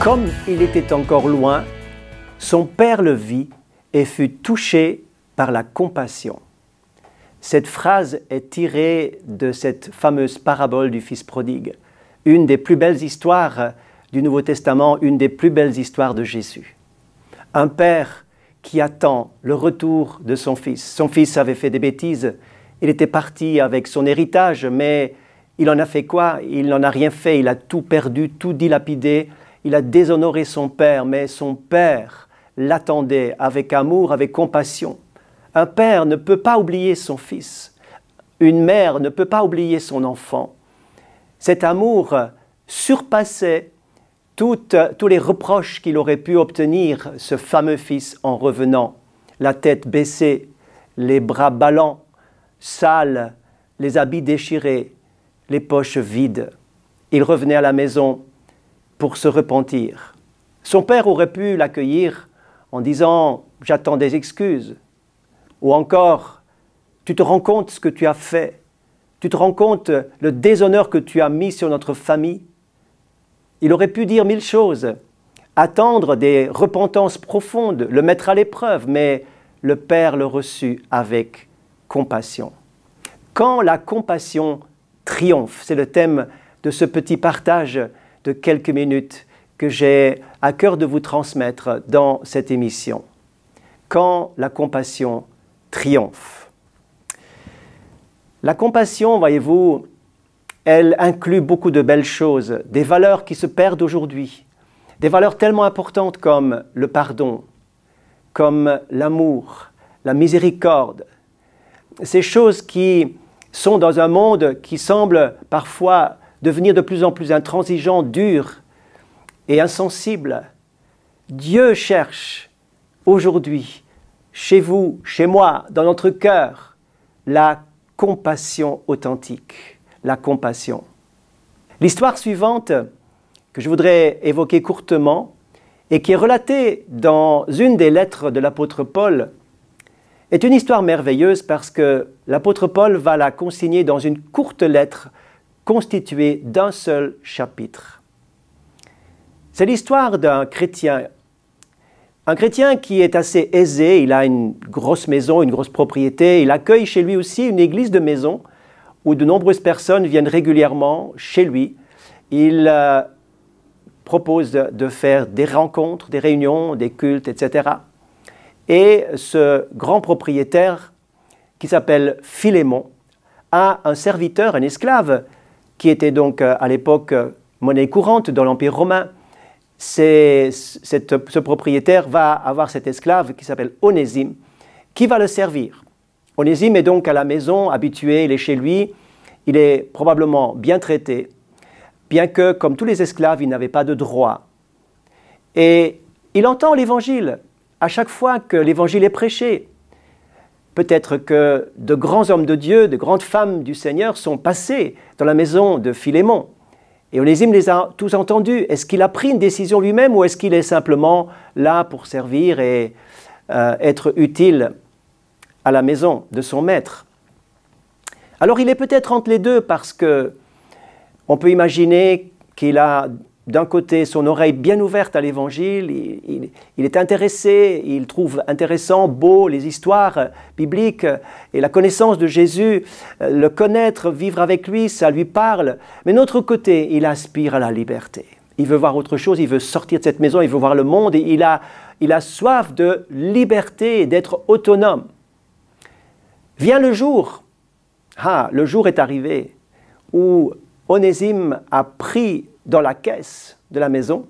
Comme il était encore loin, son père le vit et fut touché par la compassion. Cette phrase est tirée de cette fameuse parabole du Fils prodigue, une des plus belles histoires du Nouveau Testament, une des plus belles histoires de Jésus. Un père qui attend le retour de son fils. Son fils avait fait des bêtises, il était parti avec son héritage, mais il en a fait quoi? Il n'en a rien fait, il a tout perdu, tout dilapidé, il a déshonoré son père, mais son père l'attendait avec amour, avec compassion. Un père ne peut pas oublier son fils, une mère ne peut pas oublier son enfant. Cet amour surpassait tous les reproches qu'il aurait pu obtenir, ce fameux fils, en revenant, la tête baissée, les bras ballants, sales, les habits déchirés, les poches vides. Il revenait à la maison pour se repentir. Son père aurait pu l'accueillir en disant « j'attends des excuses » ou encore « tu te rends compte ce que tu as fait, tu te rends compte le déshonneur que tu as mis sur notre famille ». Il aurait pu dire mille choses, attendre des repentances profondes, le mettre à l'épreuve, mais le père le reçut avec compassion. Quand la compassion triomphe, c'est le thème de ce petit partage de quelques minutes que j'ai à cœur de vous transmettre dans cette émission. Quand la compassion triomphe. La compassion, voyez-vous, elle inclut beaucoup de belles choses, des valeurs qui se perdent aujourd'hui, des valeurs tellement importantes comme le pardon, comme l'amour, la miséricorde. Ces choses qui sont dans un monde qui semble parfois devenir de plus en plus intransigeant, dur et insensible. Dieu cherche aujourd'hui, chez vous, chez moi, dans notre cœur, la compassion authentique, la compassion. L'histoire suivante que je voudrais évoquer courtement et qui est relatée dans une des lettres de l'apôtre Paul est une histoire merveilleuse parce que l'apôtre Paul va la consigner dans une courte lettre constituée d'un seul chapitre. C'est l'histoire d'un chrétien. Un chrétien qui est assez aisé, il a une grosse maison, une grosse propriété, il accueille chez lui aussi une église de maison où de nombreuses personnes viennent régulièrement chez lui. Il propose de faire des rencontres, des réunions, des cultes, etc. Et ce grand propriétaire, qui s'appelle Philémon, a un serviteur, un esclave, qui était donc à l'époque monnaie courante dans l'Empire romain. Ce propriétaire va avoir cet esclave qui s'appelle Onésime, qui va le servir. Onésime est donc à la maison, habitué, il est chez lui, il est probablement bien traité, bien que, comme tous les esclaves, il n'avait pas de droit. Et il entend l'Évangile à chaque fois que l'Évangile est prêché. Peut-être que de grands hommes de Dieu, de grandes femmes du Seigneur sont passés dans la maison de Philémon. Et Onésime les a tous entendus. Est-ce qu'il a pris une décision lui-même ou est-ce qu'il est simplement là pour servir et être utile à la maison de son maître? Alors il est peut-être entre les deux parce que on peut imaginer qu'il a d'un côté son oreille bien ouverte à l'Évangile, il est intéressé, il trouve intéressant, beau les histoires bibliques et la connaissance de Jésus, le connaître, vivre avec lui, ça lui parle. Mais d'un autre côté, il aspire à la liberté. Il veut voir autre chose, il veut sortir de cette maison, il veut voir le monde, et il a soif de liberté, d'être autonome. Vient le jour est arrivé où Onésime a pris dans la caisse de la maison,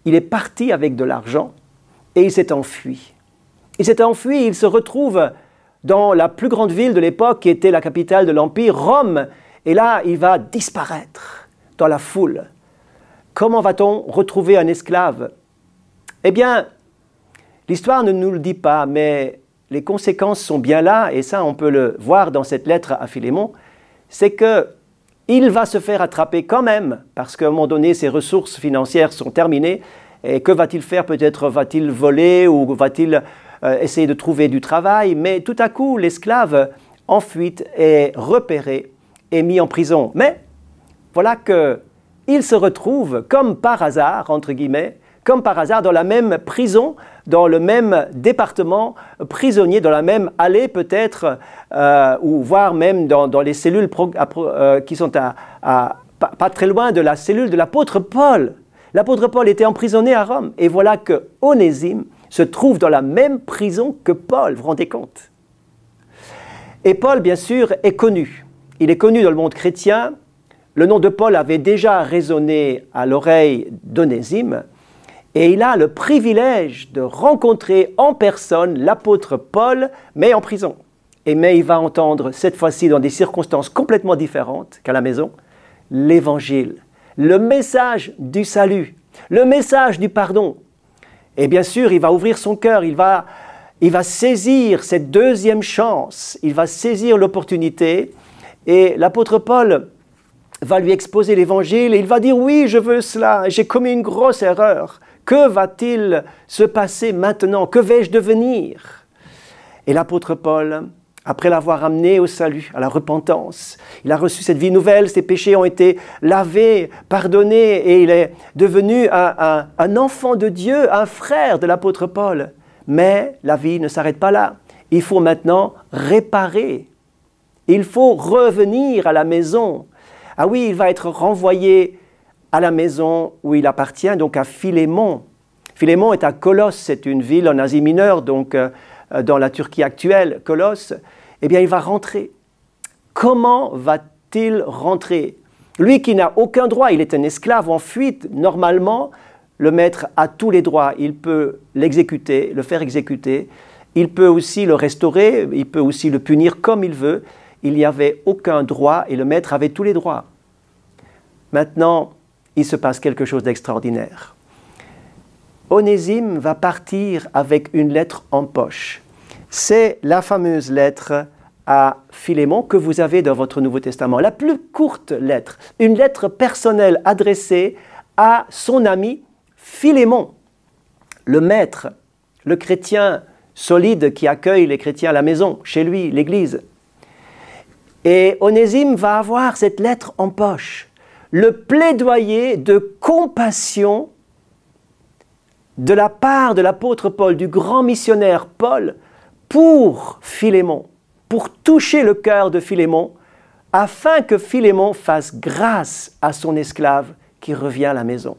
il est parti avec de l'argent et il s'est enfui. Il s'est enfui, il se retrouve dans la plus grande ville de l'époque qui était la capitale de l'Empire, Rome, et là il va disparaître dans la foule. Comment va-t-on retrouver un esclave? Eh bien, l'histoire ne nous le dit pas, mais les conséquences sont bien là, et ça on peut le voir dans cette lettre à Philémon, c'est que il va se faire attraper quand même, parce qu'à un moment donné, ses ressources financières sont terminées. Et que va-t-il faire? Peut-être va-t-il voler ou va-t-il essayer de trouver du travail? Mais tout à coup, l'esclave en fuite est repéré et mis en prison. Mais voilà qu'il se retrouve, comme par hasard, entre guillemets, comme par hasard, dans la même prison, dans le même département, prisonnier, dans la même allée peut-être, ou voire même dans les cellules qui sont pas très loin de la cellule de l'apôtre Paul. L'apôtre Paul était emprisonné à Rome, et voilà que Onésime se trouve dans la même prison que Paul, vous vous rendez compte? Et Paul, bien sûr, est connu. Il est connu dans le monde chrétien. Le nom de Paul avait déjà résonné à l'oreille d'Onésime, et il a le privilège de rencontrer en personne l'apôtre Paul, mais en prison. Mais il va entendre, cette fois-ci dans des circonstances complètement différentes qu'à la maison, l'Évangile, le message du salut, le message du pardon. Et bien sûr, il va ouvrir son cœur, il va saisir cette deuxième chance, il va saisir l'opportunité, et l'apôtre Paul va lui exposer l'Évangile, et il va dire « Oui, je veux cela, j'ai commis une grosse erreur. Que va-t-il se passer maintenant? Que vais-je devenir ?» Et l'apôtre Paul, après l'avoir amené au salut, à la repentance, il a reçu cette vie nouvelle, ses péchés ont été lavés, pardonnés, et il est devenu un enfant de Dieu, un frère de l'apôtre Paul. Mais la vie ne s'arrête pas là. Il faut maintenant réparer. Il faut revenir à la maison. Ah oui, il va être renvoyé à la maison où il appartient, donc à Philémon. Philémon est à Colosse, c'est une ville en Asie mineure, donc dans la Turquie actuelle, Colosse. Eh bien, il va rentrer. Comment va-t-il rentrer? Lui qui n'a aucun droit, il est un esclave en fuite. Normalement, le maître a tous les droits. Il peut l'exécuter, le faire exécuter. Il peut aussi le restaurer, il peut aussi le punir comme il veut. Il n'y avait aucun droit et le maître avait tous les droits. Maintenant, il se passe quelque chose d'extraordinaire. Onésime va partir avec une lettre en poche. C'est la fameuse lettre à Philémon que vous avez dans votre Nouveau Testament. La plus courte lettre, une lettre personnelle adressée à son ami Philémon, le maître, le chrétien solide qui accueille les chrétiens à la maison, chez lui, l'église. Et Onésime va avoir cette lettre en poche, le plaidoyer de compassion de la part de l'apôtre Paul, du grand missionnaire Paul, pour Philémon, pour toucher le cœur de Philémon, afin que Philémon fasse grâce à son esclave qui revient à la maison.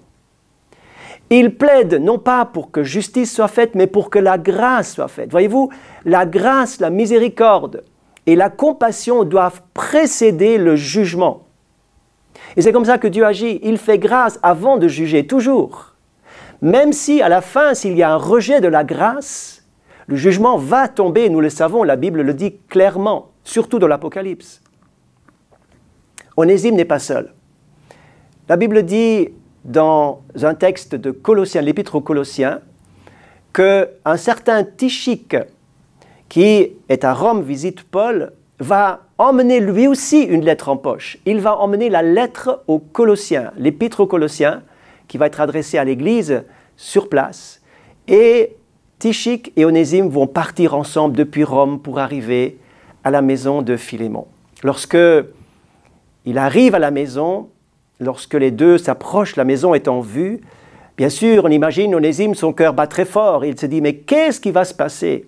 Il plaide non pas pour que justice soit faite, mais pour que la grâce soit faite. Voyez-vous, la grâce, la miséricorde et la compassion doivent précéder le jugement. Et c'est comme ça que Dieu agit. Il fait grâce avant de juger, toujours. Même si, à la fin, s'il y a un rejet de la grâce, le jugement va tomber, nous le savons, la Bible le dit clairement, surtout dans l'Apocalypse. Onésime n'est pas seul. La Bible dit dans un texte de Colossiens, l'Épître aux Colossiens, qu'un certain Tychique, qui est à Rome, visite Paul, va emmener lui aussi une lettre en poche. Il va emmener la lettre aux Colossiens, l'Épître aux Colossiens, qui va être adressée à l'Église sur place. Et Tychique et Onésime vont partir ensemble depuis Rome pour arriver à la maison de Philémon. Lorsque il arrive à la maison, lorsque les deux s'approchent, la maison est en vue, bien sûr, on imagine Onésime, son cœur bat très fort. Il se dit, mais qu'est-ce qui va se passer?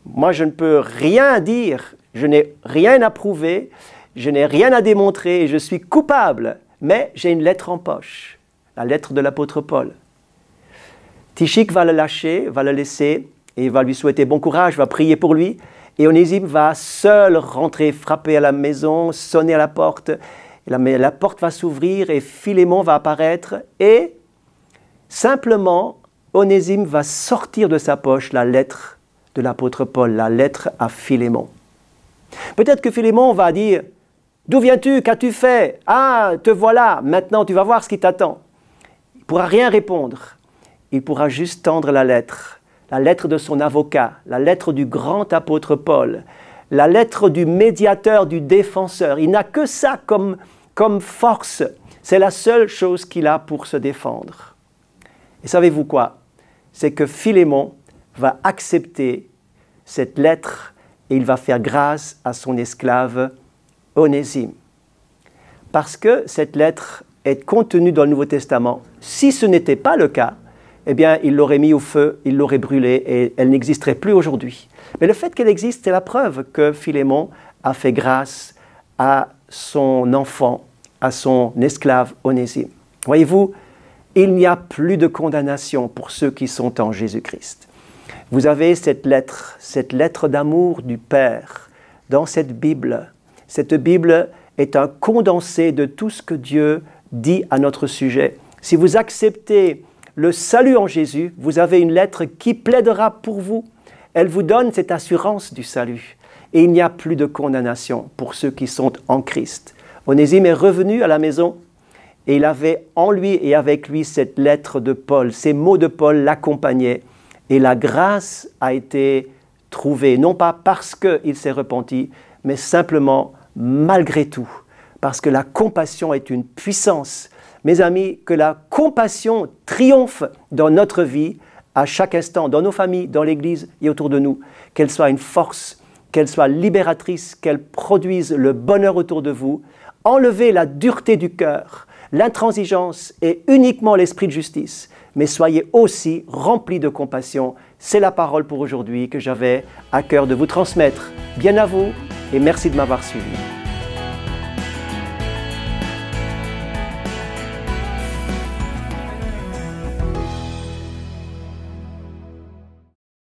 Moi, je ne peux rien dire, je n'ai rien à prouver, je n'ai rien à démontrer, je suis coupable, mais j'ai une lettre en poche, la lettre de l'apôtre Paul. Tychique va le lâcher, va le laisser, et va lui souhaiter bon courage, va prier pour lui, et Onésime va seul rentrer, frapper à la maison, sonner à la porte, et la porte va s'ouvrir, et Philémon va apparaître, et simplement, Onésime va sortir de sa poche la lettre de l'apôtre Paul, la lettre à Philémon. Peut-être que Philémon va dire « D'où viens-tu? Qu'as-tu fait? Ah, te voilà, maintenant tu vas voir ce qui t'attend. » Il ne pourra rien répondre. Il pourra juste tendre la lettre de son avocat, la lettre du grand apôtre Paul, la lettre du médiateur, du défenseur. Il n'a que ça comme force. C'est la seule chose qu'il a pour se défendre. Et savez-vous quoi? C'est que Philémon va accepter cette lettre et il va faire grâce à son esclave Onésime. Parce que cette lettre est contenue dans le Nouveau Testament. Si ce n'était pas le cas, eh bien, il l'aurait mis au feu, il l'aurait brûlée et elle n'existerait plus aujourd'hui. Mais le fait qu'elle existe, c'est la preuve que Philémon a fait grâce à son enfant, à son esclave Onésime. Voyez-vous, il n'y a plus de condamnation pour ceux qui sont en Jésus-Christ. Vous avez cette lettre d'amour du Père dans cette Bible. Cette Bible est un condensé de tout ce que Dieu dit à notre sujet. Si vous acceptez le salut en Jésus, vous avez une lettre qui plaidera pour vous. Elle vous donne cette assurance du salut. Et il n'y a plus de condamnation pour ceux qui sont en Christ. Onésime est revenu à la maison et il avait en lui et avec lui cette lettre de Paul. Ces mots de Paul l'accompagnaient et la grâce a été trouvée, non pas parce qu'il s'est repenti, mais simplement malgré tout, parce que la compassion est une puissance. Mes amis, que la compassion triomphe dans notre vie, à chaque instant, dans nos familles, dans l'Église et autour de nous, qu'elle soit une force, qu'elle soit libératrice, qu'elle produise le bonheur autour de vous. Enlevez la dureté du cœur, l'intransigeance et uniquement l'esprit de justice, mais soyez aussi remplis de compassion. C'est la parole pour aujourd'hui que j'avais à cœur de vous transmettre. Bien à vous et merci de m'avoir suivi.